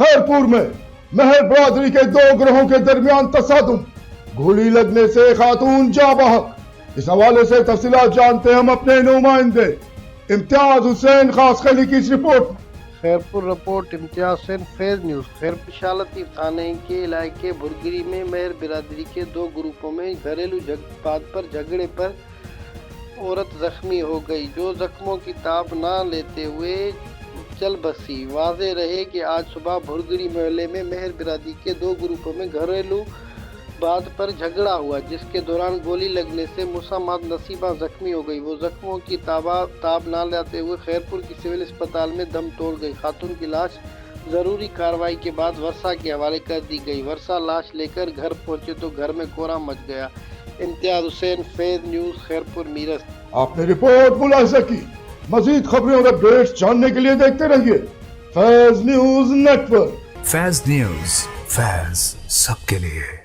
خیرپور میں مہر برادری کے دو گروہوں کے درمیان تصادم، گولی لگنے سے خاتون جاں بحق۔ اس حوالے سے تفصیلات جانتے ہیں ہم اپنے نمائندے امتیاز حسین خاص خیلی کی اس رپورٹ۔ خیرپور رپورٹ امتیاز حسین، فیض نیوز۔ خیرپور شاہ لطیف تھانے کے علاقے بھرگری میں مہر برادری کے دو گروپوں میں گھریلو بات پر جھگڑے پر عورت زخمی ہو گئی، جو زخموں کی تاب نہ لیتے ہوئے چل بسی۔ واضح رہے کہ آج صبح بھرگری محلے میں مہر برادری کے دو گروپوں میں گھریلو بات پر جھگڑا ہوا، جس کے دوران گولی لگنے سے مسمات نصیبہ زخمی ہو گئی۔ وہ زخموں کی تاب نہ لیتے ہوئے خیرپور کی سول اسپتال میں دم توڑ گئی۔ خاتون کی لاش ضروری کارروائی کے بعد ورثاء کے حوالے کر دی گئی۔ ورثاء لاش لے کر گھر پہنچے تو گھر میں کوہرام مچ گیا۔ امتیاز حسین، فیض نیوز، خیرپور میرٹھ۔ آپ نے رپورٹ ملاحظہ کی۔ مزید خبریں اور اپڈیٹس جاننے کے لیے دیکھتے رہیے فیض نیوز نیٹ ورک۔ فیض نیوز، فیض سب کے لیے۔